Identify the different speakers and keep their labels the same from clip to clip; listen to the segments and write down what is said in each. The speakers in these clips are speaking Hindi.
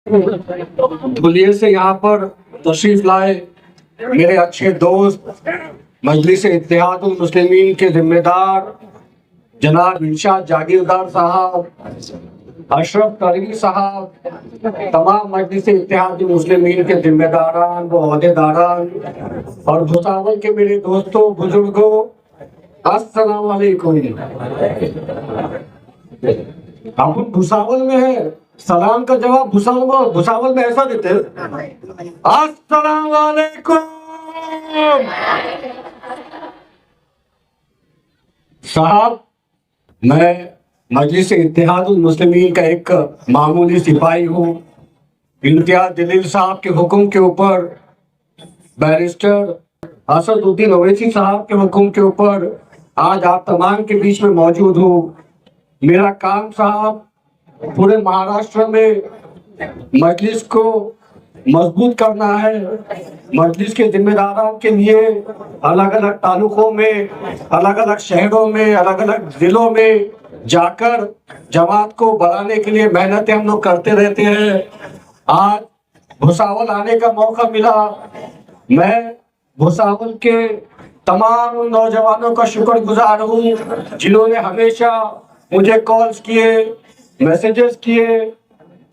Speaker 1: धुलिया से यहाँ पर तशरीफ लाए मेरे अच्छे दोस्त मजलिस इत्तेहादुल मुस्लिमीन के जिम्मेदार जनाब इरशाद जागीरदार साहब, अशरफ तरीवी साहब, तमाम मजलिस इत्तेहादुल मुस्लिमीन के जिम्मेदारान व ओहदेदारान और भुसावल के मेरे दोस्तों बुजुर्गों, अस्सलाम वालेकुम। अपन भुसावल में है, सलाम का जवाब भुसावल में ऐसा देते हैं, अस्सलाम वालेकुम। साहब, मैं मजलिस इत्तेहादुल मुस्लिमीन का एक मामूली सिपाही हूँ। इम्तियाज जलील साहब के हुक्म के ऊपर, बैरिस्टर असदुद्दीन ओवैसी साहब के हुक्म के ऊपर आज आप तमाम के बीच में मौजूद हूँ। मेरा काम साहब पूरे महाराष्ट्र में मजलिस को मजबूत करना है। मजलिस के जिम्मेदारों के लिए अलग अलग तालुकों में, अलग अलग शहरों में, अलग अलग जिलों में जाकर जमात को बढ़ाने के लिए मेहनतें हम लोग करते रहते हैं। आज भुसावल आने का मौका मिला। मैं भुसावल के तमाम नौजवानों का शुक्रगुजार हूँ जिन्होंने हमेशा मुझे कॉल्स किए, मैसेजेस किए,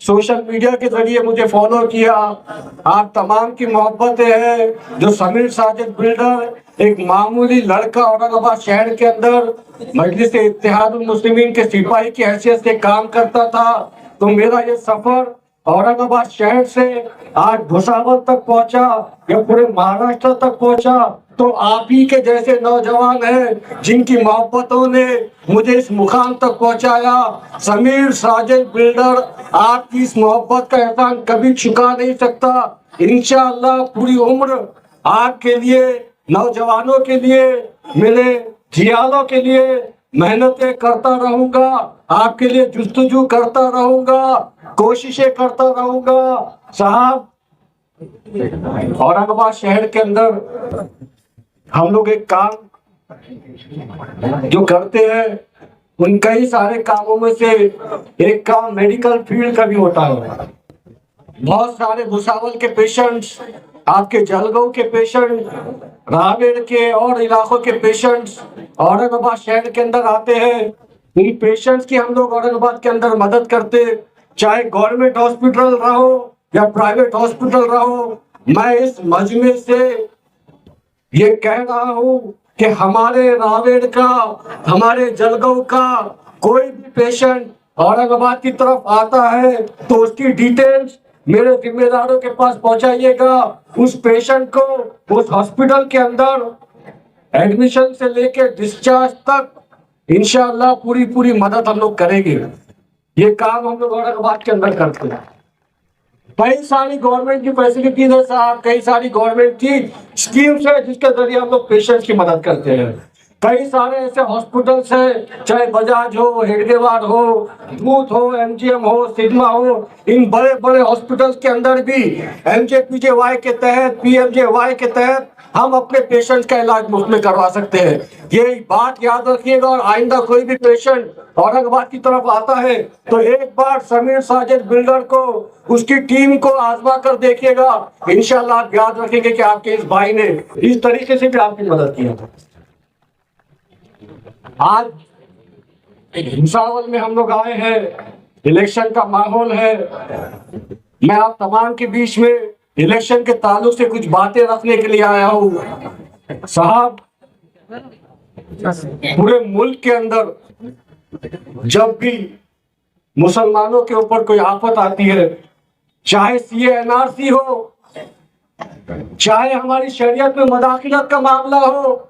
Speaker 1: सोशल मीडिया के जरिए मुझे फॉलो किया। आप तमाम की मोहब्बतें हैं। जो समीर साजिद बिल्डर एक मामूली लड़का औरंगाबाद शहर के अंदर मजलिस इत्तेहादुल मुस्लिमीन के सिपाही की हैसियत से काम करता था, तो मेरा ये सफर औरंगाबाद शहर से आज भुसावल तक पहुंचा या पूरे महाराष्ट्र तक पहुंचा, तो आप ही के जैसे नौजवान हैं जिनकी मोहब्बतों ने मुझे इस मुकाम तक पहुंचाया। समीर साजिद बिल्डर आपकी इस मोहब्बत का एहसान कभी चुका नहीं सकता। इंशाअल्लाह पूरी उम्र आपके लिए, नौजवानों के लिए, मेरे जियालों के लिए मेहनतें करता रहूंगा, आपके लिए जुस्तजू करता रहूंगा, कोशिशें करता रहूंगा। साहब, औरंगाबाद शहर के अंदर हम लोग एक काम जो करते हैं, उन कई सारे कामों में से एक काम मेडिकल फील्ड का भी होता है। बहुत सारे भुसावल के पेशेंट्स, आपके जलगांव के पेशेंट, रावेर के और इलाकों के पेशेंट्स औरंगाबाद शहर के अंदर आते हैं। इन पेशेंट्स की हम लोग औरंगाबाद के अंदर मदद करते, चाहे गवर्नमेंट हॉस्पिटल रहो या प्राइवेट हॉस्पिटल रहो। मैं इस मजमे से ये कह रहा हूँ कि हमारे रावेर का, हमारे जलगांव का कोई भी पेशेंट औरंगाबाद की तरफ आता है तो उसकी डिटेल्स मेरे जिम्मेदारों के पास पहुंचाइएगा। उस पेशेंट को उस हॉस्पिटल के अंदर एडमिशन से लेके डिस्चार्ज तक इंशाअल्लाह पूरी मदद हम लोग करेंगे। ये काम हम लोग औरंगाबाद के अंदर करते हैं। कई सारी गवर्नमेंट की फैसिलिटीज है साहब, कई सारी गवर्नमेंट की स्कीम्स है जिसके जरिए हम लोग पेशेंट्स की मदद करते हैं। कई सारे ऐसे हॉस्पिटल्स हैं, चाहे बजाज हो, हेडगेवार हो, दूत हो, एमजीएम हो, सिग्मा हो, इन बड़े बड़े हॉस्पिटल्स के अंदर भी एमजेपीजेवाई के तहत, पीएमजेवाई के तहत हम अपने पेशेंट्स का इलाज मुफ्त में करवा सकते हैं। ये बात याद रखिएगा और आइंदा कोई भी पेशेंट औरंगाबाद की तरफ आता है तो एक बार समीर साजिद बिल्डर को, उसकी टीम को आजमा कर देखिएगा। इंशाल्लाह आप याद रखेंगे कि आपके इस भाई ने इस तरीके से भी आपकी मदद की है। आज भुसावल में हम लोग आए हैं, इलेक्शन का माहौल है। मैं आप तमाम के बीच में इलेक्शन के ताल्लुक से कुछ बातें रखने के लिए आया हूँ। साहब, पूरे मुल्क के अंदर जब भी मुसलमानों के ऊपर कोई आफत आती है, चाहे सीए एनआरसी हो, चाहे हमारी शरीयत में मदाखिलत का मामला हो,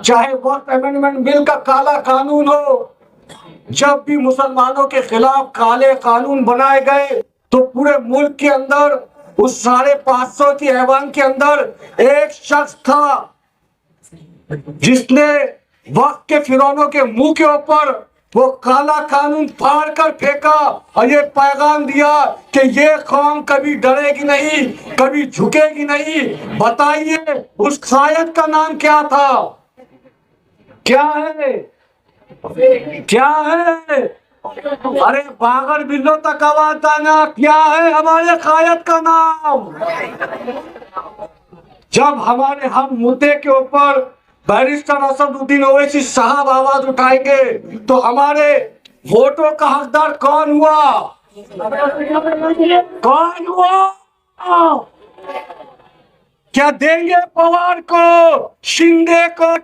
Speaker 1: चाहे वक्त अमेंडमेंट बिल का काला कानून हो, जब भी मुसलमानों के खिलाफ काले कानून बनाए गए तो पूरे मुल्क के अंदर उस 550 की ऐवान के अंदर एक शख्स था जिसने वक्त के फिरौनों के मुंह के ऊपर वो काला कानून फाड़ कर फेंका और ये पैगाम दिया कि ये कौम कभी डरेगी नहीं, कभी झुकेगी नहीं। बताइए उस कायद का नाम क्या था? क्या है? क्या है? अरे पागल बिल्लो तक आवाज आना, क्या है हमारे कायद का नाम? जब हमारे हम मुद्दे के ऊपर बैरिस्टर असदुद्दीन ओवैसी साहब आवाज उठाएंगे तो हमारे वोटों का हकदार कौन हुआ? कौन हुआ? क्या देंगे पवार को, शिंदे को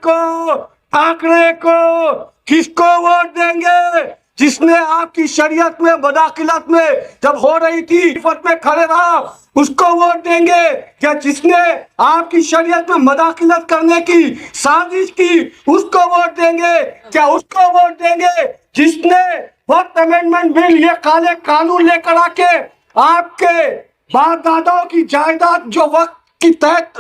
Speaker 1: ठाकरे को? किसको वोट देंगे? जिसने आपकी शरीयत में मदाखिलत में जब हो रही थी फत में खड़े रहा, उसको वोट देंगे? क्या जिसने आपकी शरीयत में मदाखिलत करने की साजिश की, उसको वोट देंगे? क्या उसको वोट देंगे जिसने वक्त अमेंडमेंट बिल, ये काले कानून लेकर आके आपके बाप दादाओं की जायदाद जो वक्त की तहत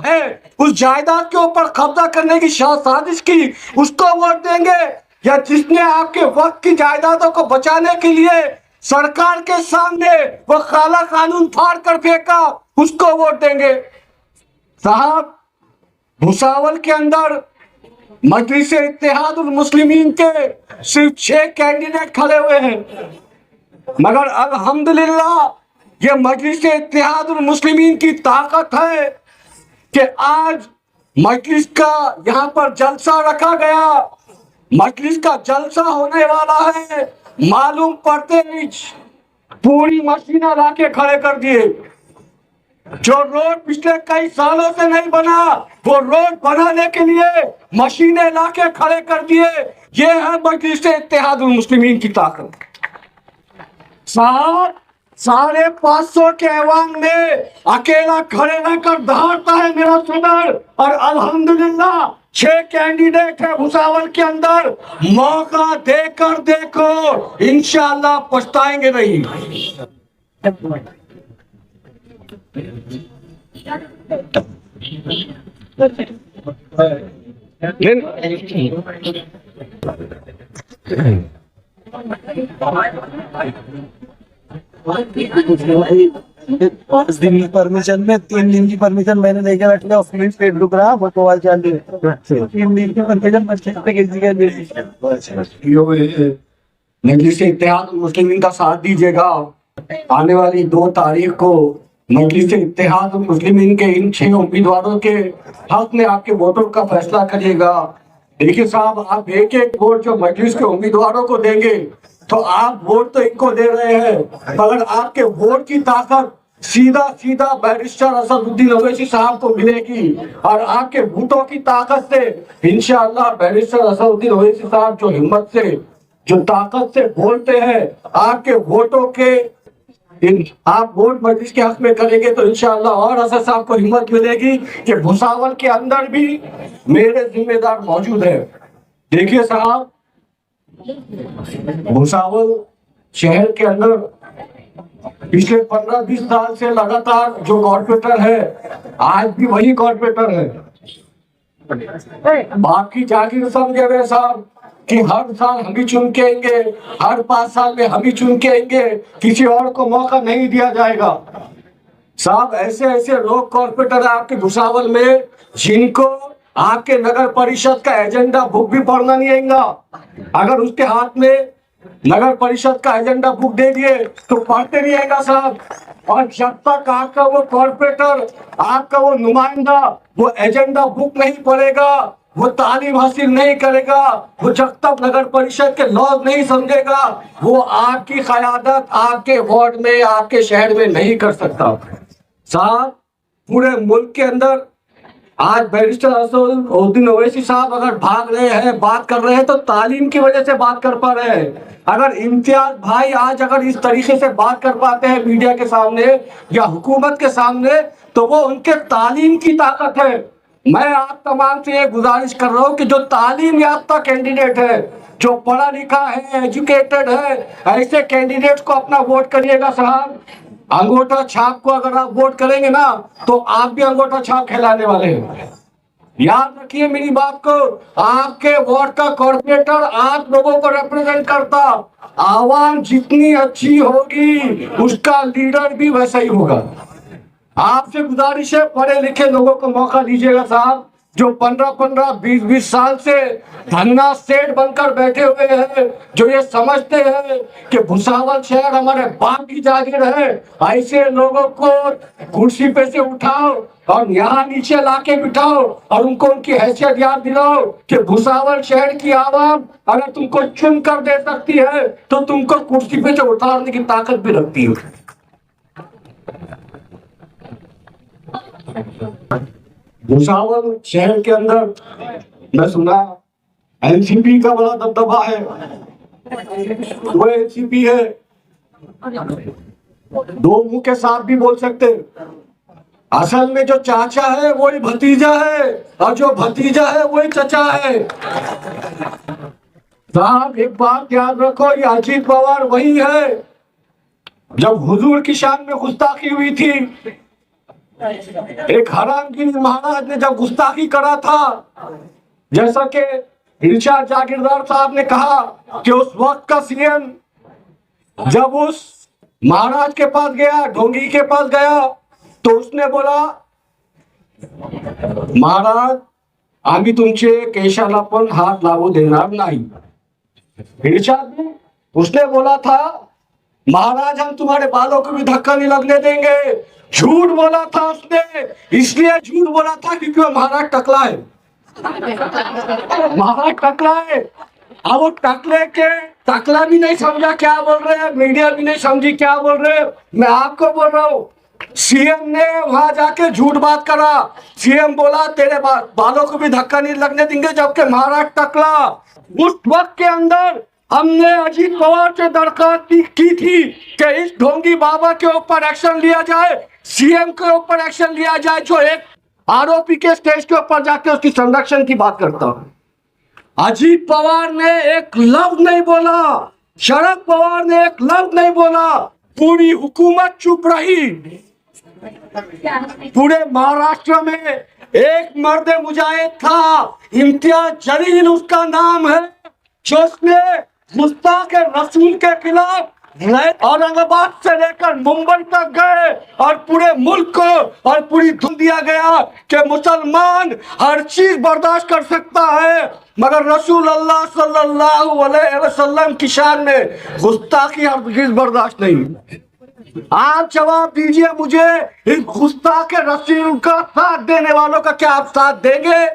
Speaker 1: है उस जायदाद के ऊपर कब्जा करने की साजिश की, उसको वोट देंगे? या जिसने आपके वक्त की जायदादों को बचाने के लिए सरकार के सामने वो काला कानून फाड़ कर फेंका, उसको वोट देंगे? साहब, भुसावल के अंदर मजलिस इत्तेहादुल मुस्लिमीन के सिर्फ 6 कैंडिडेट खड़े हुए हैं, मगर अल्हम्दुलिल्लाह ये मजलिस इत्तेहादुल मुस्लिमीन की ताकत है कि आज मजलिस का यहाँ पर जलसा रखा गया। मजलिस का जलसा होने वाला है, मालूम पड़ते ही पूरी मशीना लाके खड़े कर दिए। जो रोड पिछले कई सालों से नहीं बना, वो रोड बनाने के लिए मशीनें लाके खड़े कर दिए। ये है मजलिस इत्तेहादुल मुस्लिमीन की ताकत। साहब, 550 के ऐवान में अकेला खड़े रहकर दहाड़ता है मेरा सदर, और अल्हम्दुलिल्लाह 6 कैंडिडेट है भुसावल के अंदर। मौका देकर देखो, इंशाअल्लाह पछताएंगे नहीं।
Speaker 2: पाँच दिन की परमिशन में 3 दिन की परमिशन मैंने लेके बैठ लिया, फिर पेट रुक रहा, बकवास चल रही है। 3 दिन की परमिशन
Speaker 1: मजलिस इत्तेहादुल मुस्लिमीन का साथ दीजिएगा। आने वाली 2 तारीख को मजलिस इत्तेहादुल मुस्लिमीन के इन 6 उम्मीदवारों के हक में आपके वोटों का फैसला करिएगा। देखिए साहब, आप एक वोट जो मजलिस के उम्मीदवारों को देंगे तो आप वोट तो इनको दे रहे हैं, मगर आपके वोट की ताकत सीधा बैरिस्टर असदुद्दीन ओवैसी साहब को मिलेगी, और आपके वोटों की ताकत से इंशाअल्लाह बैरिस्टर असदुद्दीन ओवैसी साहब जो हिम्मत से, जो ताकत से बोलते हैं, आपके वोटों के आप वोट मजलिस के हक में करेंगे तो इंशाअल्लाह और असद साहब को हिम्मत मिलेगी कि भुसावल के अंदर भी मेरे जिम्मेदार मौजूद है। देखिए साहब, भुसावल शहर के अंदर पिछले 15-20 साल से लगातार जो कॉर्पोरेटर है, आज भी वही कॉर्पोरेटर है। बाकी जागीर समझे हुए साहब कि हर साल हम ही चुन के आएंगे, हर 5 साल में हम ही चुन के आएंगे, किसी और को मौका नहीं दिया जाएगा। साहब, ऐसे लोग कॉर्पोरेटर है आपके भुसावल में, जिनको आपके नगर परिषद का एजेंडा बुक भी पढ़ना नहीं आएगा। अगर उसके हाथ में नगर परिषद का एजेंडा बुक दे दिए तो पढ़ते नहीं आएगा साहब। और जब तक आपका वो कॉर्पोरेटर, आपका वो नुमाइंदा वो एजेंडा बुक नहीं पढ़ेगा, वो तालीम हासिल नहीं करेगा, वो जब तक नगर परिषद के लॉज नहीं समझेगा, वो आपकी क़यादत आपके वार्ड में, आपके शहर में नहीं कर सकता। साहब, पूरे मुल्क के अंदर आज बैरिस्टर असदुद्दीन ओवैसी साहब अगर भाग रहे हैं, बात कर रहे हैं, तो तालीम की वजह से बात कर पा रहे हैं। अगर इम्तियाज भाई आज अगर इस तरीके से बात कर पाते हैं मीडिया के सामने या हुकूमत के सामने, तो वो उनके तालीम की ताकत है। मैं आप तमाम से ये गुजारिश कर रहा हूँ कि जो तालीम याफ्ता कैंडिडेट है, जो पढ़ा लिखा है, एजुकेटेड है, ऐसे कैंडिडेट को अपना वोट करिएगा साहब। अंगूठा छाप को अगर आप वोट करेंगे ना, तो आप भी अंगूठा छाप खिलाने वाले हैं। याद रखिए मेरी बात को, आपके वार्ड का कॉर्पोरेटर आप लोगों को रिप्रेजेंट करता। आवाम जितनी अच्छी होगी उसका लीडर भी वैसा ही होगा। आपसे गुजारिश है, पढ़े लिखे लोगों को मौका दीजिएगा साहब। जो 15-15, 20-20 साल से धन्ना सेठ बनकर बैठे हुए हैं, जो ये समझते हैं कि भुसावल शहर हमारे बाप की जागीर है, ऐसे लोगों को कुर्सी पे से उठाओ और यहाँ नीचे लाके बिठाओ और उनको उनकी हैसियत याद दिलाओ कि भुसावल शहर की आवाम अगर तुमको चुन कर दे सकती है तो तुमको कुर्सी पे से उतारने की ताकत भी रखती है। भुसावल शहर के अंदर मैं सुना एनसीपी का बड़ा दबदबा है, वो एनसीपी है, दो मुंह के साथ भी बोल सकते हैं। असल में जो चाचा है वही भतीजा है और जो भतीजा है वही चचा है। साहब एक बात याद रखो, ये अजीत पवार वही है जब हुजूर की शान में गुस्ताखी हुई थी, एक हरामगिरी महाराज ने जब गुस्ताखी करा था, जैसा कि इरशाद जागीरदार साहब ने कहा कि उस वक्त का सीएम जब उस महाराज के पास गया, ढोंगी के पास गया, तो उसने बोला महाराज आम्ही तुमचे केशाला पण हात लागू देणार नहीं। इरशाद ने उसने बोला था महाराज हम तुम्हारे बालों को भी धक्का नहीं लगने देंगे। झूठ बोला था उसने, इसलिए झूठ बोला था क्योंकि वो महाराज टकला है, महाराज टकला है। अब वो टकले के टकला भी नहीं समझा क्या बोल रहे हैं, मीडिया भी नहीं समझी क्या बोल रहे हैं। मैं आपको बोल रहा हूँ सीएम ने वहां जाके झूठ बात करा, सीएम बोला तेरे बालों को भी धक्का नहीं लगने देंगे, जबकि महाराज टकला। उस वक्त के अंदर हमने अजीत पवार से दरखास्त की थी कि इस ढोंगी बाबा के ऊपर एक्शन लिया जाए, सीएम के ऊपर एक्शन लिया जाए जो एक आरोपी के स्टेज के ऊपर जाके उसकी संरक्षण की बात करता है। अजीत पवार ने एक लफ्ज नहीं बोला, शरद पवार ने एक लफ्ज नहीं बोला, पूरी हुकूमत चुप रही। पूरे महाराष्ट्र में एक मर्द मुजाहिद था, इम्तियाज जलील उसका नाम है, जो उसने मुस्ताक रसूल के खिलाफ औरंगाबाद से लेकर मुंबई तक गए और पूरे मुल्क को और पूरी धुन दिया गया कि मुसलमान हर चीज बर्दाश्त कर सकता है मगर रसूल अल्लाह सल्लल्लाहु अलैहि वसल्लम की शान में गुस्ताखी हरगिज़ बर्दाश्त नहीं। आप जवाब दीजिए मुझे, इस गुस्ताख रसूल का साथ देने वालों का क्या आप साथ देंगे?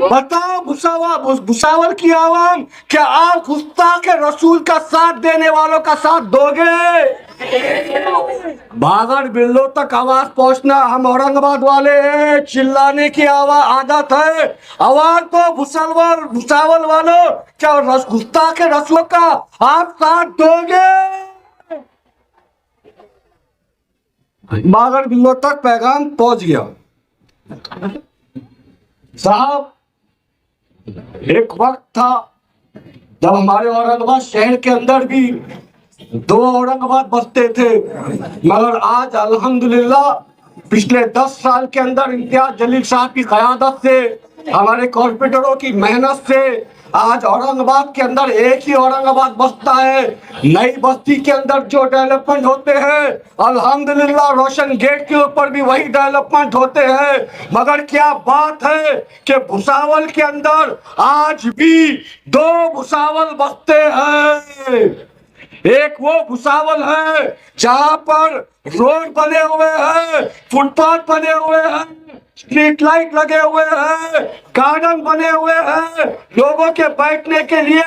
Speaker 1: बताओ भुसावल की आवाम, क्या आप गुस्ताख रसूल का साथ देने वालों का साथ दोगे? बागर बिल्लो तक आवाज पहुंचना, हम औरंगाबाद वाले हैं, चिल्लाने की आवाज आदत है, आवाज तो भुसावल वालों, क्या गुस्ताख रसूल का आप साथ दोगे? बागर बिल्लो तक पैगाम पहुंच गया। साहब एक वक्त था जब हमारे औरंगाबाद शहर के अंदर भी दो औरंगाबाद बसते थे, मगर आज अल्हम्दुलिल्लाह पिछले 10 साल के अंदर इम्तियाज जलील साहब की क़यादत से, हमारे कॉर्पोरेटरों की मेहनत से आज औरंगाबाद के अंदर एक ही औरंगाबाद बसता है। नई बस्ती के अंदर जो डेवलपमेंट होते हैं अल्हम्दुलिल्लाह रोशन गेट के ऊपर भी वही डेवलपमेंट होते हैं, मगर क्या बात है कि भुसावल के अंदर आज भी दो भुसावल बसते हैं। एक वो भुसावल है जहां पर रोड बने हुए हैं, फुटपाथ बने हुए हैं, स्ट्रीट लाइट लगे हुए हैं, गार्डन बने हुए हैं, लोगों के बैठने के लिए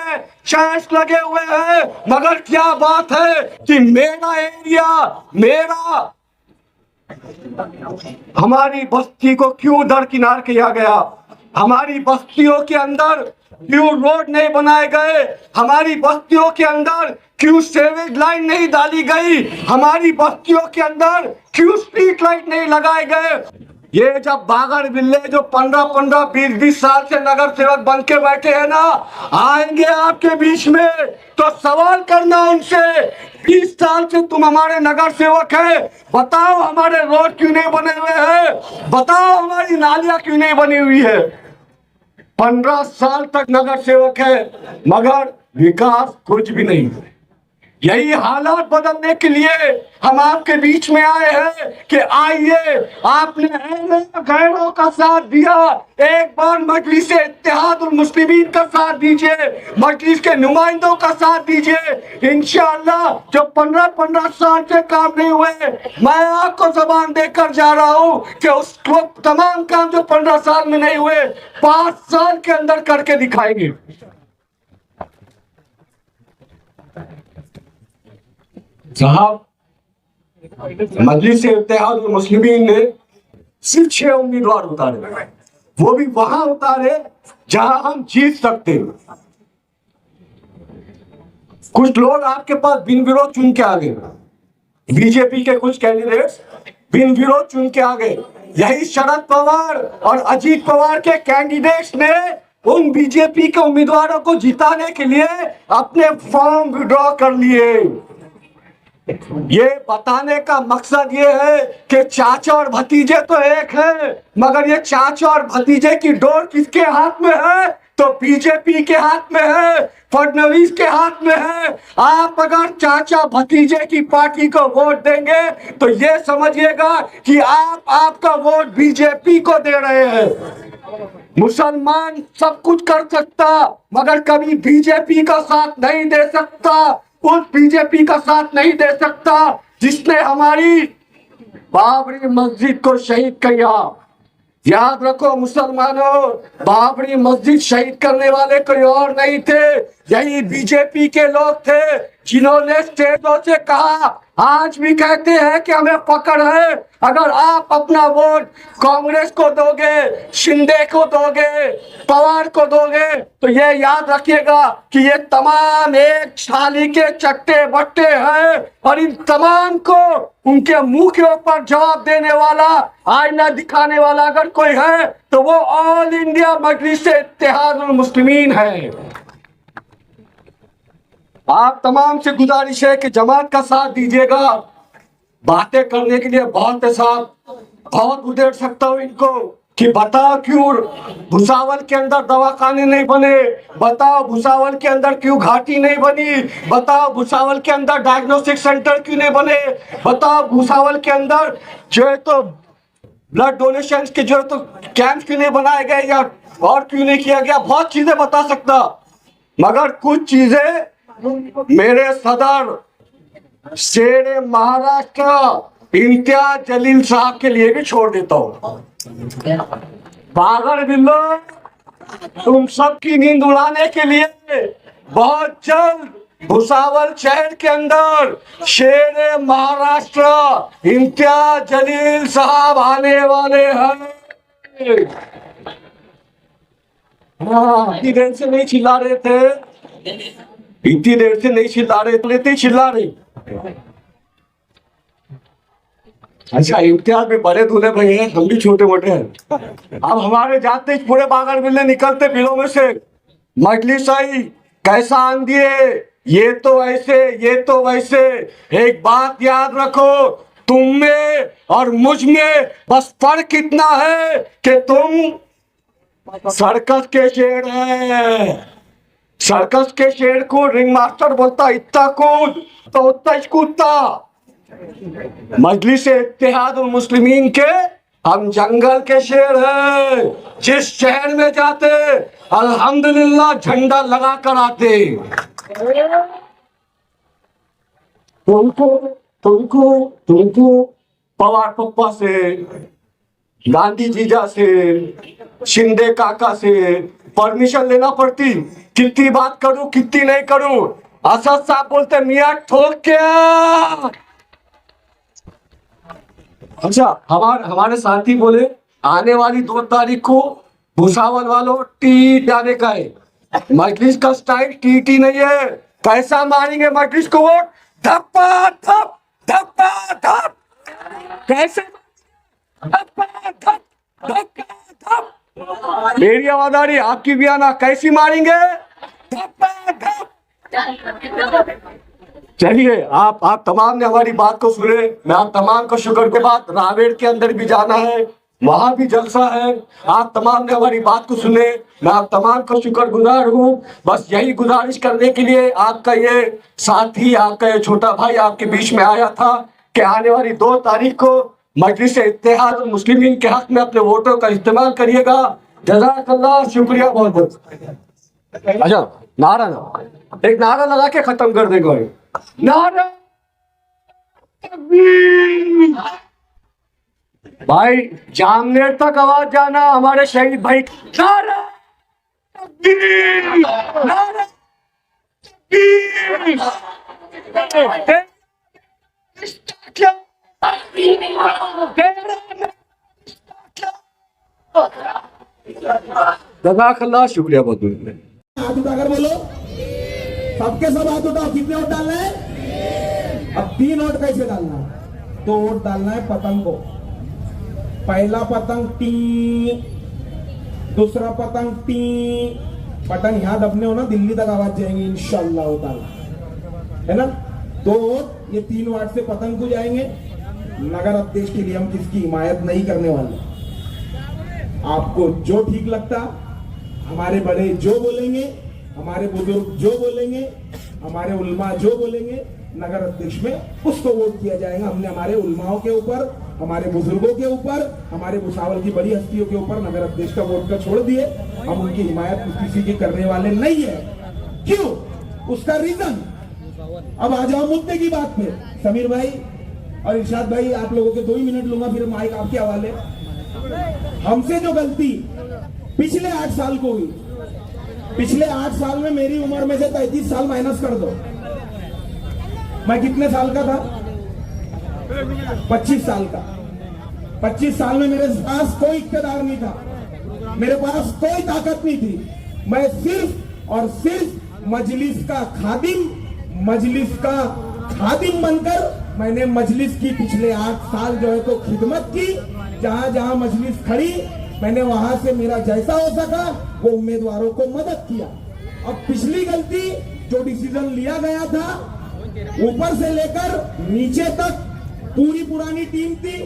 Speaker 1: चेयर्स लगे हुए हैं, मगर क्या बात है कि मेरा एरिया, मेरा हमारी बस्ती को क्यों दरकिनार किया गया? हमारी बस्तियों के अंदर क्यों रोड नहीं बनाए गए? हमारी बस्तियों के अंदर क्यों सेवेज लाइन नहीं डाली गई? हमारी बस्तियों के अंदर क्यों स्ट्रीट लाइट नहीं लगाए गए? ये जब बागर बिल्ले जो 15-15, 20-20 साल से नगर सेवक बन के बैठे हैं ना, आएंगे आपके बीच में तो सवाल करना उनसे, 20 साल से तुम हमारे नगर सेवक है, बताओ हमारे रोड क्यों नहीं बने हुए हैं? बताओ हमारी नालियां क्यों नहीं बनी हुई है? 15 साल तक नगर सेवक है मगर विकास कुछ भी नहीं। यही हालात बदलने के लिए हम आपके बीच में आए हैं कि आइए, आपने गैरों का साथ दिया, एक बार मजलिस इत्तेहादुल मुस्लिमीन का साथ दीजिए, मजलिस के नुमाइंदों का साथ दीजिए। इंशाअल्लाह जो 15-15 साल से काम नहीं हुए, मैं आपको जबान देकर जा रहा हूं कि उस वक्त तमाम काम जो 15 साल में नहीं हुए 5 साल के अंदर करके दिखाएंगे। साहब, मजलिस इत्तेहादुल मुस्लिमीन ने सिर्फ 6 उम्मीदवार उतारे, वो भी वहां उतारे जहां हम जीत सकते हैं। कुछ लोग आपके पास बिन विरोध चुन के आ गए, बीजेपी के कुछ कैंडिडेट्स बिन विरोध चुन के आ गए। यही शरद पवार और अजीत पवार के कैंडिडेट्स ने उन बीजेपी के उम्मीदवारों को जिताने के लिए अपने फॉर्म विड्रॉ कर लिए। ये बताने का मकसद ये है कि चाचा और भतीजे तो एक है, मगर ये चाचा और भतीजे की डोर किसके हाथ में है? तो बीजेपी के हाथ में है, फडणवीस के हाथ में है। आप अगर चाचा भतीजे की पार्टी को वोट देंगे तो ये समझिएगा कि आप आपका वोट बीजेपी को दे रहे हैं। मुसलमान सब कुछ कर सकता मगर कभी बीजेपी का साथ नहीं दे सकता, उस बीजेपी का साथ नहीं दे सकता जिसने हमारी बाबरी मस्जिद को शहीद किया। याद रखो मुसलमानों, बाबरी मस्जिद शहीद करने वाले कोई और नहीं थे, यही बीजेपी के लोग थे जिन्होंने स्टेटों से कहा, आज भी कहते हैं कि हमें पकड़ है। अगर आप अपना वोट कांग्रेस को दोगे, शिंदे को दोगे, पवार को दोगे तो ये याद रखिएगा कि ये तमाम एक थाली के चट्टे बट्टे हैं और इन तमाम को उनके मुंह के ऊपर जवाब देने वाला, आईना दिखाने वाला अगर कोई है तो वो ऑल इंडिया मजलिस इत्तेहादुल मुस्लिमीन है। आप तमाम से गुजारिश है कि जमात का साथ दीजिएगा। बातें करने के लिए बहुत है साहब, बहुत उधेड़ सकता हूं इनको कि बताओ क्यों भुसावल के अंदर दवाखाने नहीं बने, बताओ भुसावल के अंदर क्यों घाटी नहीं बनी, बताओ भुसावल के अंदर डायग्नोस्टिक सेंटर क्यों नहीं बने, बताओ भुसावल के अंदर जो है तो ब्लड डोनेशन के जो है तो कैंप क्यों नहीं बनाए गए या और क्यों नहीं किया गया। बहुत चीजें बता सकता मगर कुछ चीजें मेरे सदर शेर महाराष्ट्र इम्तियाज जलील साहब के लिए भी छोड़ देता हूं। पागल बिल्लो, तुम सबकी नींद उड़ाने के लिए बहुत जल्द भुसावल शहर के अंदर शेर महाराष्ट्र इम्तियाज जलील साहब आने वाले हैं। इतनी देर से नहीं चिल्ला रहे थे, इतनी देर से नहीं चिल्ला रहे थे, चिल्ला रही। अच्छा, इम्तियाज में बड़े दूल्हे भाई हैं, हम भी छोटे मोटे हैं। अब हमारे जाते पूरे बागर मिलने निकलते बिलों में से मजलिस आई, कैसा आन दिए, ये तो ऐसे ये तो वैसे। एक बात याद रखो, तुम में और मुझ में बस फर्क इतना है कि तुम सर्कस के शेर हैं। सर्कस के शेर को रिंग मास्टर बोलता इतना कूद तो उतना ही कूदता। मजलिस इत्तेहादुल मुस्लिमीन के हम जंगल के शेर हैं, जिस शहर में जाते अल्हम्दुलिल्लाह झंडा लगा कर आते। तुमको तुमको तुमको पवार पप्पा से, गांधी जीजा से, शिंदे काका से परमिशन लेना पड़ती, कितनी बात करूं कितनी नहीं करूं। असद साहब बोलते मियां ठोक क्या। अच्छा, हमारे साथी बोले आने वाली 2 तारीख को भुसावल वालों टी जाने का है। मजलिस का स्टाइल टी नहीं है। कैसा मारेंगे मजलिस को वोट? धप्पा धप धप्पा धप। कैसे? धप्पा धप धप्पा धप। मेरी आवाज आ रही, आपकी भी आना। कैसी मारेंगे? धप्पा धप। चलिए, आप तमाम ने हमारी बात को सुने। मैं आप तमाम को शुक्र के बाद रावेर के अंदर भी जाना है, वहां भी जलसा है। आप तमाम ने हमारी बात को सुने, मैं आप तमाम का शुक्रगुजार हूँ। बस यही गुजारिश करने के लिए आपका ये साथी, आपका ये छोटा भाई आपके बीच में आया था कि आने वाली 2 तारीख को मजलिस इत्तेहाद मुस्लिमीन के हक में अपने वोटों का इस्तेमाल करिएगा। जज़ाकल्लाह, शुक्रिया बहुत बहुत। अच्छा, नारा एक नारा लगा के खत्म कर देगा। नारा तकबीर। भाई जामनेर तक आवाज जाना हमारे शहीद भाई। नारा तकबीर, नारा तकबीर। जज़ाकल्लाह, शुक्रिया बहुत बहुत।
Speaker 3: हाथ उठाकर बोलो, सबके सब हाथ उठाओ। कितने वोट डालना है? अब 3 वोट कैसे डालना है? तो वोट डालना है पतंग को। पहला पतंग टी, दूसरा पतंग टी। पतंग यहाँ दबने हो ना, दिल्ली तक आवाज जाएंगे इंशाअल्लाह ताला, है ना। 2 वोट, ये 3 वार्ड से पतंग को जाएंगे। नगर अध्यक्ष के लिए हम किसकी हिमायत नहीं करने वाले। आपको जो ठीक लगता, हमारे बड़े जो बोलेंगे, हमारे बुजुर्ग जो बोलेंगे, हमारे उल्मा जो बोलेंगे, नगर अध्यक्ष में उसको वोट किया जाएगा। हमने हमारे उल्माओं के ऊपर, हमारे बुजुर्गों के ऊपर, हमारे भुसावल की बड़ी हस्तियों के ऊपर नगर अध्यक्ष का वोट का छोड़ दिए। हम उनकी हिमायत किसी की करने वाले नहीं है। क्यों? उसका रीजन। अब आ जाओ मुद्दे की बात पे। समीर भाई और इरशाद भाई, आप लोगों के 2 ही मिनट लूंगा, फिर माइक आपके हवाले। हमसे जो गलती पिछले 8 साल को हुई, पिछले 8 साल में मेरी उम्र में से 33 साल माइनस कर दो। मैं कितने साल का था? 25 साल का। 25 साल में मेरे पास कोई इख्तियार नहीं था, मेरे पास कोई ताकत नहीं थी। मैं सिर्फ और सिर्फ मजलिस का खादिम, मजलिस का खादिम बनकर मैंने मजलिस की पिछले 8 साल जो है तो खिदमत की। जहां जहां मजलिस खड़ी, मैंने वहां से मेरा जैसा हो सका वो उम्मीदवारों को मदद किया। अब पिछली गलती जो डिसीजन लिया गया था, ऊपर से लेकर नीचे तक पूरी पुरानी टीम थी,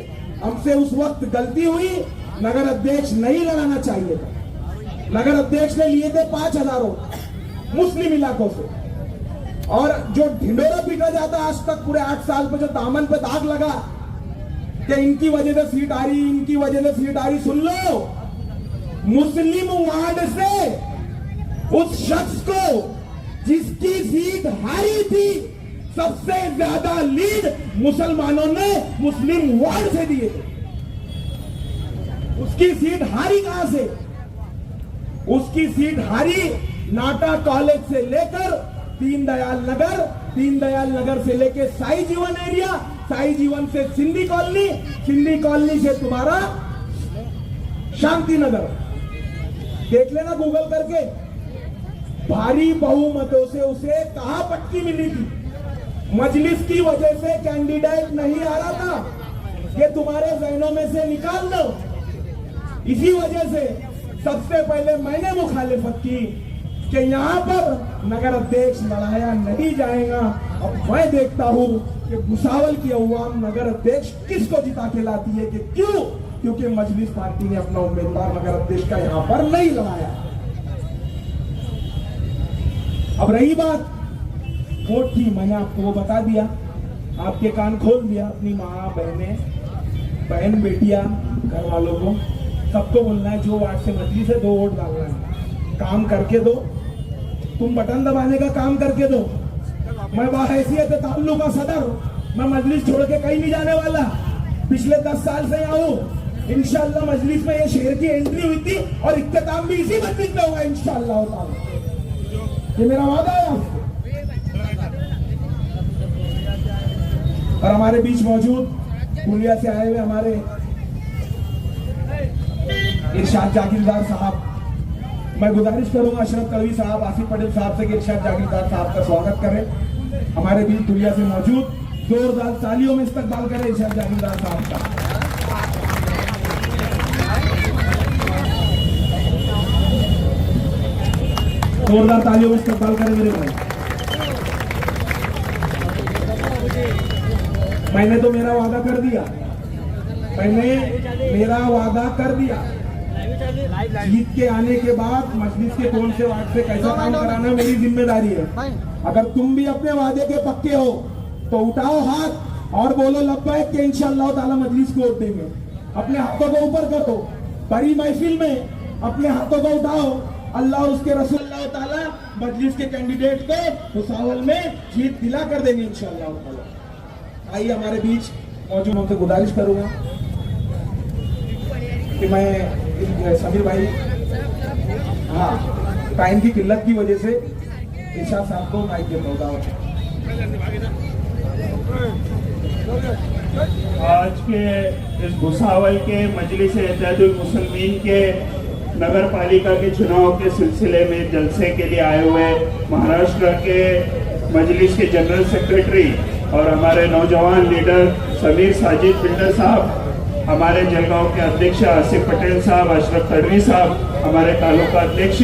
Speaker 3: हमसे उस वक्त गलती हुई। नगर अध्यक्ष नहीं लड़ाना चाहिए था। नगर अध्यक्ष ने लिए थे 5,000 वोट मुस्लिम इलाकों से, और जो ढिंडोरा पीटा जाता आज तक पूरे 8 साल पे, जो दामन पे दाग लगा कि इनकी वजह से सीट आ रही, इनकी वजह से सीट आ रही। सुन लो, मुस्लिम वार्ड से उस शख्स को जिसकी सीट हारी थी, सबसे ज्यादा लीड मुसलमानों ने मुस्लिम वार्ड से दिए थे। उसकी सीट हारी कहां से? उसकी सीट हारी नाटा कॉलेज से लेकर दीनदयाल नगर, दीनदयाल नगर से लेकर साई जीवन एरिया, साई जीवन से सिंधी कॉलोनी, सिंधी कॉलोनी से तुम्हारा शांति नगर। देख लेना गूगल करके, भारी बहुमतों से उसे कहां पटकी मिली थी। मजलिस की वजह से कैंडिडेट नहीं आ रहा था, ये तुम्हारे जहनों में से निकाल दो। इसी वजह से सबसे पहले मैंने मुखालिफत की कि यहाँ पर नगर अध्यक्ष लड़ाया नहीं जाएगा। अब मैं देखता हूँ कि भुसावल की अवाम नगर अध्यक्ष किसको जिता के लाती है। कि क्यों? क्योंकि मजलिस पार्टी ने अपना उम्मीदवार नगर अध्यक्ष का यहाँ पर नहीं लड़ाया। अब रही बात वोट की, मैंने आपको वो बता दिया, आपके कान खोल दिया। अपनी माँ बहन बेटियां, घर वालों को सबको बोलना है, जो वार्ड से मजलिस है 2 वोट डालना है। काम करके दो, तुम बटन दबाने का काम करके दो। मैं बाहैसियत ताल्लुका सदर, मैं मजलिस छोड़ के कहीं नहीं जाने वाला। पिछले 10 साल से यहाँ हूँ। इंशाअल्लाह मजलिस में ये शहर की एंट्री हुई थी और इख्तिताम भी इसी मस्जिद में होगा इंशाअल्लाह ताला। ये मेरा वादा है आपको। और हमारे बीच मौजूद पुलिया से आए हुए हमारे इरशाद जागीरदार साहब, मैं गुजारिश करूंगा अशरफ कलवी साहब, आसिफ पटेल साहब से कि इरशाद जागीरदार साहब का स्वागत करें। हमारे बीच पुलिया से मौजूद, जोरदार तालियों में इस्तकबाल करें इरशाद जागीरदार साहब का। जोरदार तालियों में इस्तकबाल करें मेरे भाई। मैंने तो मेरा वादा कर दिया मैंने मेरा वादा कर दिया, जीत के आने के बाद मजलिस के कौन से वार्ड से कैसा काम कराना मेरी जिम्मेदारी है। अगर तुम भी अपने वादे के पक्के हो तो उठाओ हाथ और बोलो लब्बैक कि इंशाअल्लाह ताला मजलिस को वोट देंगे। अपने हाथों को ऊपर कर दो, बड़ी महफिल में अपने हाथों को उठाओ, अल्लाह और उसके रसूल अल्लाह ताला मजलिस के कैंडिडेट को भुसावल में जीत दिला कर देंगे इंशाअल्लाह ताला। आइए हमारे बीच मौजूद उनसे गुजारिश करूंगा कि मैं समीर भाई, हाँ टाइम की किल्लत की वजह से इरशाद साहब को माइक देता हूँ।
Speaker 4: आज के इस भुसावल के मजलिस इत्तेहादुल मुस्लिमीन के नगर पालिका के चुनाव के सिलसिले में जलसे के लिए आए हुए महाराष्ट्र के मजलिस के जनरल सेक्रेटरी और हमारे नौजवान लीडर समीर साजिद बिल्डर साहब, हमारे जलगांव के अध्यक्ष आसिफ पटेल साहब, अशरफ तडवी साहब, हमारे तालुका अध्यक्ष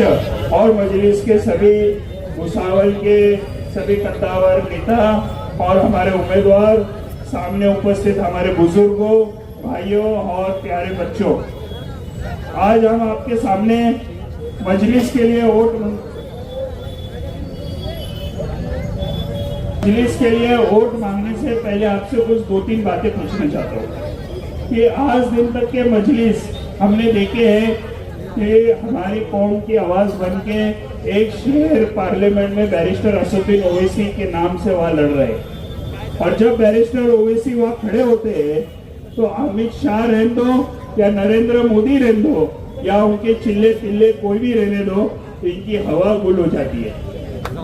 Speaker 4: और मजलिस के सभी भुसावल के सभी कद्दावर नेता और हमारे उम्मीदवार, सामने उपस्थित हमारे बुजुर्गों, भाइयों और प्यारे बच्चों, आज हम आपके सामने मजलिस के लिए वोट मांगने से पहले आपसे कुछ 2-3 बातें पूछना चाहता हूँ कि आज दिन तक के मजलिस हमने देखे हैं कि हमारी कौम की आवाज बन के एक शहर पार्लियामेंट में बैरिस्टर असदुद्दीन ओवैसी के नाम से वहां लड़ रहे हैं, और जब बैरिस्टर ओवैसी वहां खड़े होते हैं तो अमित शाह रहने दो या नरेंद्र मोदी रहने दो या उनके चिल्ले तिल्ले कोई भी रहने दो, इनकी हवा गुल हो जाती है।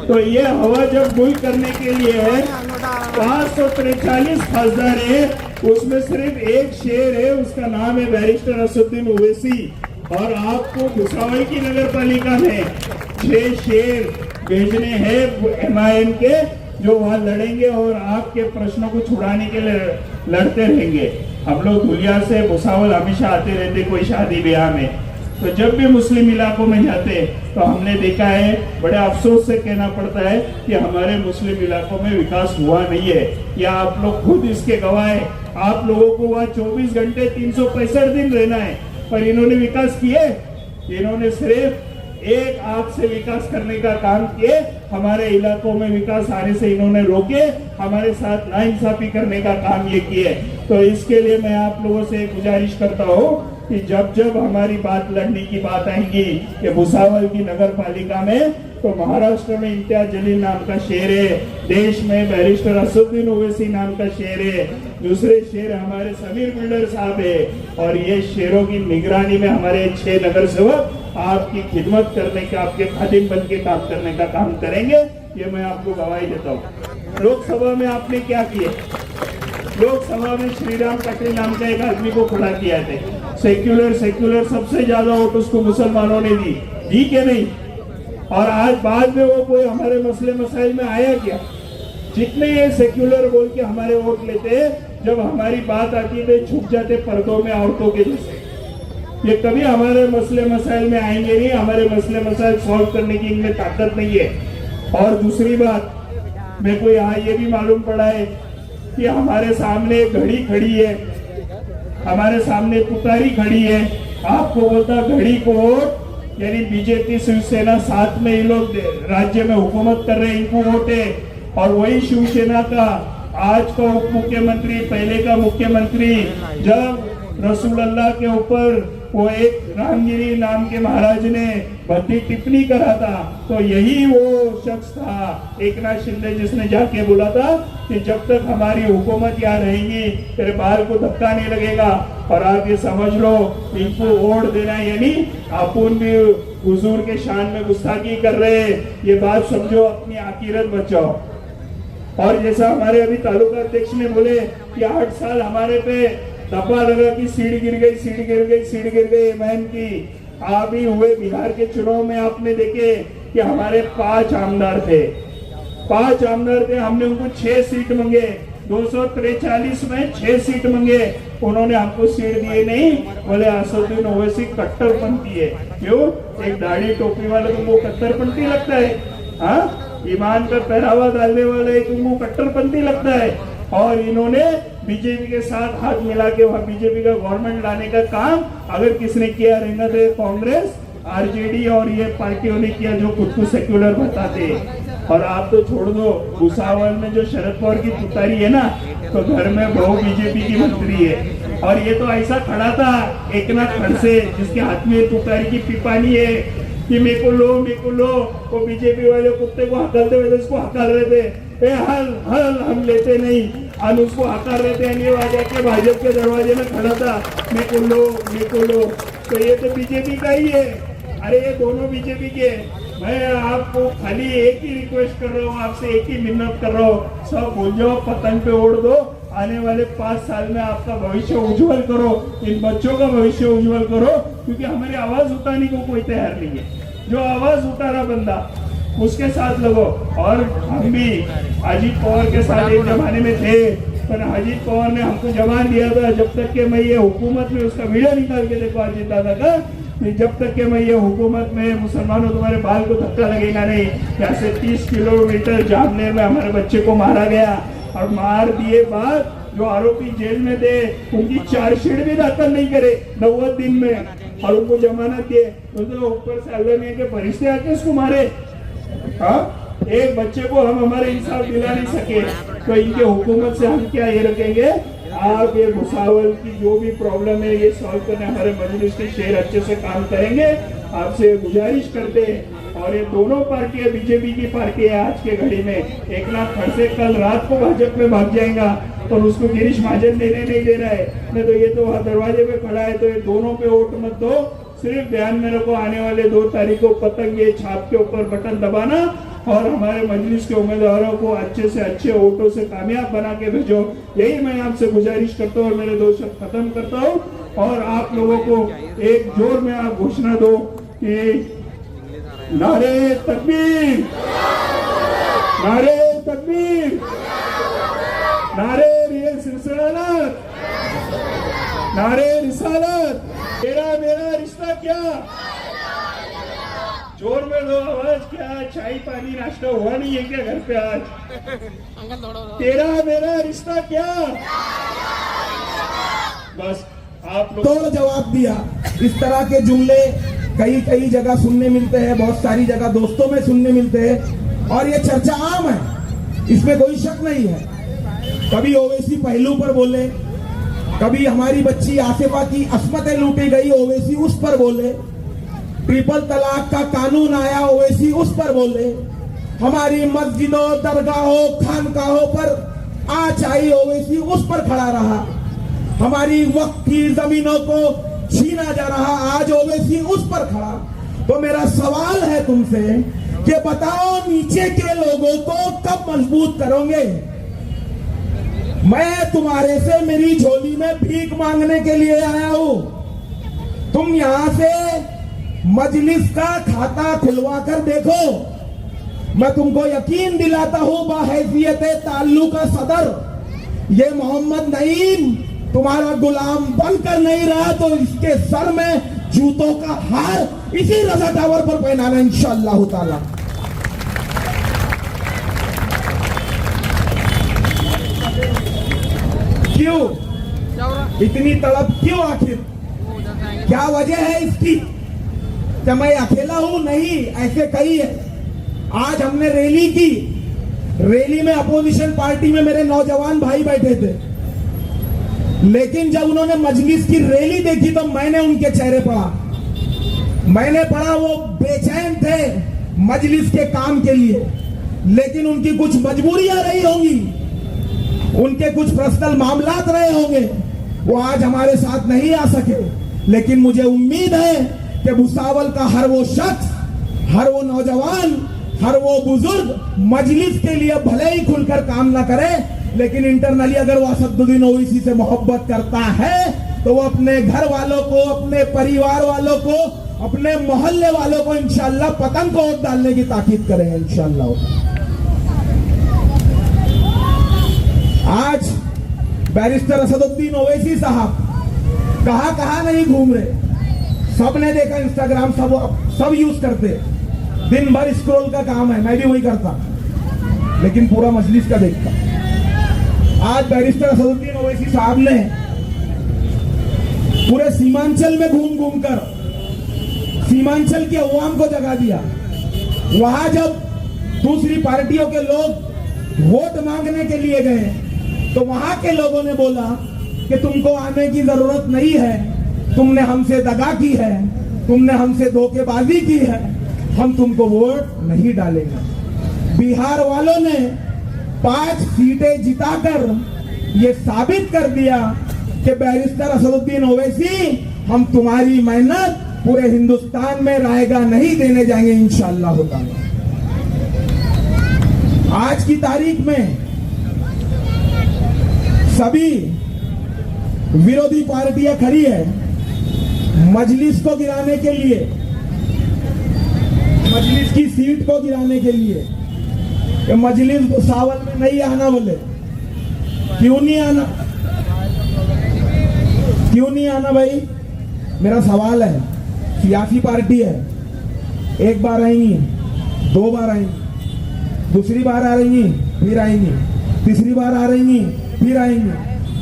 Speaker 4: तो ये हवा जब गुल करने के लिए है 543 खासदार है, उसमें सिर्फ एक शेर है, उसका नाम है बैरिस्टर असदुद्दीन ओवैसी, और आपको भुसावल की नगर पालिका में 6 शेर भेजने हैं MIM के, जो वहां लड़ेंगे और आपके प्रश्नों को छुड़ाने के लिए लड़ते रहेंगे। हम लोग धुलिया से भुसावल हमेशा आते रहते कोई शादी ब्याह में, तो जब भी मुस्लिम इलाकों में जाते तो हमने देखा है, बड़े अफसोस से कहना पड़ता है कि हमारे मुस्लिम इलाकों में विकास हुआ नहीं है। या आप लोग खुद इसके गवाह हैं। आप लोगों को वहाँ 24 घंटे 365 दिन रहना है, पर इन्होंने विकास किए? इन्होंने सिर्फ एक आंख से विकास करने का काम किए, हमारे इलाकों में विकास आने से इन्होंने रोके, हमारे साथ नाइंसाफी करने का काम ये किए। तो इसके लिए मैं आप लोगों से गुजारिश करता हूँ कि जब जब हमारी बात लड़ने की बात आएगी कि भुसावल की नगर पालिका में, तो महाराष्ट्र में इम्तियाज जलील नाम का शेर है, देश में बैरिस्टर असदुद्दीन ओवैसी नाम का शेर है, दूसरे शेर हमारे समीर बिल्डर साहब है, और ये शेरों की निगरानी में हमारे 6 नगर सेवक आपकी खिदमत करने का, आपके खादिम बन के काम करने का काम करेंगे, ये मैं आपको गवाही देता हूँ। लोकसभा में आपने क्या किए? लोकसभा में श्रीराम पटेल नाम का एक आदमी को खड़ा किया थे, सेक्युलर सबसे ज्यादा वोट उसको मुसलमानों ने दी के नहीं, और आज बाद में वो कोई हमारे मसले मसाइल में आया क्या? जितने ये सेक्युलर बोल के हमारे वोट लेते, जब हमारी बात आती है छुप जाते पर्दों में औरतों के जैसे। ये कभी हमारे मसले मसाइल में आएंगे नहीं, हमारे मसले मसाइल सॉल्व करने की इनमें ताकत नहीं है। और दूसरी बात, मेरे को यहाँ ये भी मालूम पड़ा है कि हमारे सामने घड़ी खड़ी है, हमारे सामने पुकारी खड़ी है, आपको बोलता घड़ी को वोट, यानी बीजेपी शिवसेना साथ में ये लोग राज्य में हुकूमत कर रहे हैं, इनको वोट है। और वही शिवसेना का आज का उप मुख्यमंत्री, पहले का मुख्यमंत्री, जब रसूल अल्लाह के ऊपर वो एक रामगिरी नाम के महाराज ने भद्दी टिप्पणी करा था, तो यही वो शख्स था एकनाथ शिंदे, जिसने जाके बोला था कि जब तक हमारी हुकूमत यहाँ रहेगी तेरे बाल को धक्का नहीं लगेगा। और आप ये समझ लो, इनको वोट देना यानी अपन भी हुजूर के शान में गुस्ताखी कर रहे हैं, ये बात समझो, अपनी आखिरत बचाओ। और जैसा हमारे अभी तालुका अध्यक्ष ने बोले कि 8 साल हमारे पे दफा लगा कि सीढ़ी गिर गई MIM की। अभी हुए बिहार के चुनाव में आपने देखे कि हमारे 5 आमदार थे, हमने उनको 6 सीट मांगे, 243 में 6 सीट मांगे, उन्होंने हमको सीट दिए नहीं। बोले असदुद्दीन ओवैसी कट्टरपंथी है। क्यों? एक दाढ़ी टोपी वाला तुमको कट्टरपंथी लगता है? हाँ, ईमान का पहरावा डालने वाले तुमको कट्टरपंथी लगता है? और इन्होंने बीजेपी के साथ हाथ मिला के वहाँ बीजेपी का गवर्नमेंट लाने का काम अगर किसने किया रहना तो कांग्रेस, आरजेडी और ये पार्टियों ने किया जो खुद को सेक्युलर बताते हैं। और आप तो छोड़ दो, भुसावल में जो शरद पवार की तुतारी है ना, तो घर में बहू बीजेपी की मंत्री है। और ये तो ऐसा खड़ा था एकनाथ खड़से, जिसके हाथ में तुतारी की पिपानी है कि मेरे को लो, वो बीजेपी वाले कुत्ते को हकलते हुए उसको हकल रहे थे, ए हल हल हम लेते नहीं, और उसको हकल रहे थे। ये वाजा के भाजपा के दरवाजे में खड़ा था, मेरे को लो। तो ये तो बीजेपी का ही है। अरे ये दोनों बीजेपी के। मैं आपको खाली एक ही रिक्वेस्ट कर रहा हूँ, आपसे एक ही मिन्नत कर रहा हूँ, सब भूल जाओ, पतंग पे ओढ़ दो। आने वाले 5 साल में आपका भविष्य उज्जवल करो, इन बच्चों का भविष्य उज्जवल करो, क्योंकि हमारी आवाज उठाने को कोई तैयार नहीं है। जो आवाज उठा रहा बंदा उसके साथ लगो। और हम भी अजीत पवार के साथ एक जमाने में थे, पर अजीत पवार ने हमको जवान दिया था, जब तक कि मैं ये हुकूमत में, उसका वीडियो निकाल के देखो अजीत दादा का, जब तक कि मैं ये हुकूमत में, मुसलमानों तुम्हारे बाल को धक्का लगेगा नहीं। यहाँ से 30 किलोमीटर जामनेर में हमारे बच्चे को मारा गया, और मार दिए बाद जो आरोपी जेल में थे उनकी चार्जशीट भी दाखिल नहीं करे 90 दिन में, और उनको जमानत दिए। तो ऊपर से अल्लाह ने के फरिश्ते आके उसको मारे। हाँ, एक बच्चे को हम हमारे इंसाफ दिला नहीं सके, तो इनके हुकूमत से हम क्या ये रखेंगे। आप ये भुसावल की जो भी प्रॉब्लम है ये सॉल्व करने हमारे मजलिस के शेर अच्छे से काम करेंगे, आपसे गुजारिश करते हैं। और ये दोनों पार्टियां बीजेपी की पार्टी है आज के घड़ी में। एकनाथ खड़से कल रात को भाजपा में भाग जाएगा, और उसको गिरीश महाजन देने नहीं दे रहा है, नहीं तो ये तो वहाँ दरवाजे पे खड़ा है। तो ये दोनों पे वोट मत दो, सिर्फ ध्यान में रखो आने वाले 2 तारीख को पतंग ये छाप के ऊपर बटन दबाना, और हमारे मजलिस के उम्मीदवारों को अच्छे से अच्छे वोटों से कामयाब बना के भेजो। यही मैं आपसे गुजारिश करता हूँ और मेरे 2 शब्द खत्म करता हूँ। और आप लोगों को एक जोर में आप घोषणा दो कि नारे तकबीर, नारे तकबीर, नारे रिसालत, नारे रिसालत, तेरा मेरा रिश्ता क्या। जोर में दो आवाज, क्या चाय पानी नाश्ता हुआ नहीं है क्या घर पे आज। तेरा मेरा रिश्ता क्या। बस आप लोग
Speaker 3: तोड़ जवाब दिया। इस तरह के जुमले कई जगह सुनने मिलते हैं, बहुत सारी जगह दोस्तों में सुनने मिलते हैं, और ये चर्चा आम है, इसमें कोई शक नहीं है। कभी ओवैसी पहलू पर बोले, कभी हमारी बच्ची आसिफा की अस्मतें लूटी गई, ओवैसी उस पर बोले, ट्रिपल तलाक का कानून आया, ओवैसी उस पर बोले, हमारी मस्जिदों, दरगाहों, खानकाहों पर आँच आई, ओवैसी उस पर खड़ा रहा, हमारी वक्त की जमीनों को छीना जा रहा, आज ओवैसी उस पर खड़ा। तो मेरा सवाल है तुमसे कि बताओ नीचे के लोगों को कब मजबूत करोगे। मैं तुम्हारे से मेरी झोली में भीख मांगने के लिए आया हूं, तुम यहां से मजलिस का खाता खुलवा कर देखो। मैं तुमको यकीन दिलाता हूं बाहैसियत ताल्लुक सदर, ये मोहम्मद नईम तुम्हारा गुलाम बनकर नहीं रहा तो इसके सर में जूतों का हार इसी रजा टावर पर पहनाना इंशाअल्लाह ताला। क्यों इतनी तड़प, क्यों आखिर क्या वजह है इसकी? क्या मैं अकेला हूं? नहीं, ऐसे कई है। आज हमने रैली की, रैली में अपोजिशन पार्टी में मेरे नौजवान भाई बैठे थे, लेकिन जब उन्होंने मजलिस की रैली देखी तो मैंने उनके चेहरे पढ़ा, वो बेचैन थे मजलिस के काम के लिए, लेकिन उनकी कुछ मजबूरियां रही होंगी, उनके कुछ पर्सनल मामलात रहे होंगे, वो आज हमारे साथ नहीं आ सके। लेकिन मुझे उम्मीद है कि भुसावल का हर वो शख्स, हर वो नौजवान, हर वो बुजुर्ग मजलिस के लिए भले ही खुलकर काम ना करे, लेकिन इंटरनली अगर वो असदुद्दीन ओवैसी से मोहब्बत करता है तो वो अपने घर वालों को, अपने परिवार वालों को, अपने मोहल्ले वालों को इंशाअल्लाह पतंग को वोट डालने की ताकीद करेंगे इंशाअल्लाह। आज बैरिस्टर असदुद्दीन ओवैसी साहब कहां नहीं घूम रहे, सबने देखा, इंस्टाग्राम सब यूज करते, दिन भर स्क्रॉल का काम है, मैं भी वही करता, लेकिन पूरा मजलिस का देखता। आज बैरिस्टर असदुद्दीन ओवैसी साहब ने पूरे सीमांचल में घूम घूम कर सीमांचल की अवाम को जगा दिया। वहां जब दूसरी पार्टियों के लोग वोट मांगने के लिए गए तो वहां के लोगों ने बोला कि तुमको आने की जरूरत नहीं है, तुमने हमसे दगा की है, तुमने हमसे धोखेबाजी की है, हम तुमको वोट नहीं डालेंगे। बिहार वालों ने 5 सीटें जिताकर ये साबित कर दिया कि बैरिस्टर असदुद्दीन ओवैसी, हम तुम्हारी मेहनत पूरे हिंदुस्तान में रायगा नहीं देने जाएंगे इंशाअल्लाह ताला। आज की तारीख में सभी विरोधी पार्टियां खड़ी है मजलिस को गिराने के लिए, मजलिस की सीट को गिराने के लिए। कि मजलिस भुसावल में नहीं आना बोले, क्यों नहीं आना, क्यों नहीं आना भाई? मेरा सवाल है, सियासी पार्टी है, एक बार आएंगी, 2 बार आएंगी, दूसरी बार आ रही फिर आएंगी, तीसरी बार आ रही फिर आएंगी।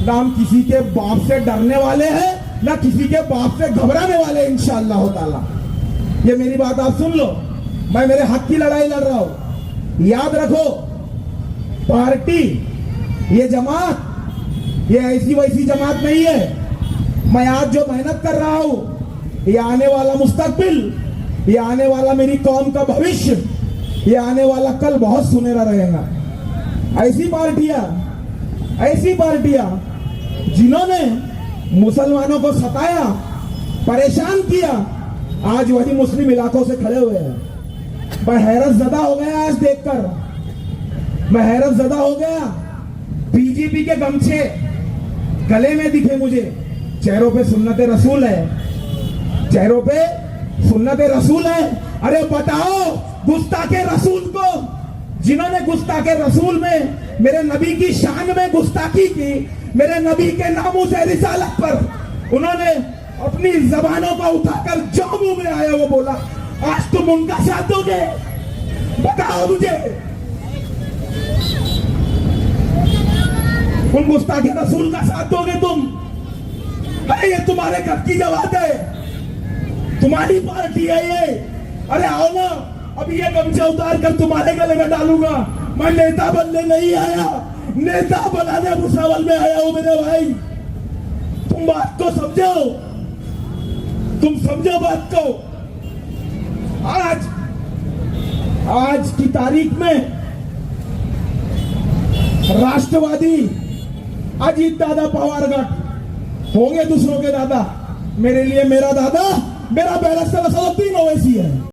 Speaker 3: ना हम किसी के बाप से डरने वाले हैं, ना किसी के बाप से घबराने वाले हैं इंशाअल्लाह ताला। ये मेरी बात आप सुन लो, मैं मेरे हक की लड़ाई लड़ रहा हूं। याद रखो, पार्टी, ये जमात, ये ऐसी वैसी जमात नहीं है। मैं आज जो मेहनत कर रहा हूं, ये आने वाला मुस्तकबिल, ये आने वाला मेरी कौम का भविष्य, ये आने वाला कल बहुत सुनहरा रहेगा। ऐसी पार्टियां जिन्होंने मुसलमानों को सताया, परेशान किया, आज वही मुस्लिम इलाकों से खड़े हुए हैं। मैं हैरत ज़दा हो गया आज देखकर, मैं हैरत ज़दा हो गया। बीजेपी के गमछे गले में दिखे मुझे, चेहरों पे सुन्नत रसूल है, चेहरों पे सुन्नत रसूल है। अरे बताओ गुस्ताखे रसूल को, जिन्होंने गुस्ताखे रसूल में मेरे नबी की शान में गुस्ताखी की, मेरे नबी के नामों से रिसालत पर उन्होंने अपनी जबानों को उठाकर जो मुंह में आया वो बोला, आज तुम उनका साथ दोगे? बताओ मुझे, उन गुस्ताखे रसूल का साथ दोगे तुम? अरे ये तुम्हारे घर की जवाब है, तुम्हारी पार्टी है ये। अरे आओ ना, अभी ये गमछा उतार कर तुम्हारे गले में डालूंगा। मैं नेता बनने नहीं आया, नेता बनाने भुसावल में आया हूं मेरे भाई। तुम बात को समझो, तुम समझो बात को। आज की तारीख में राष्ट्रवादी अजीत दादा पवार गठ होंगे दूसरों के दादा, मेरे लिए मेरा दादा, मेरा बैरिस्टर असदुद्दीन ओवैसी है।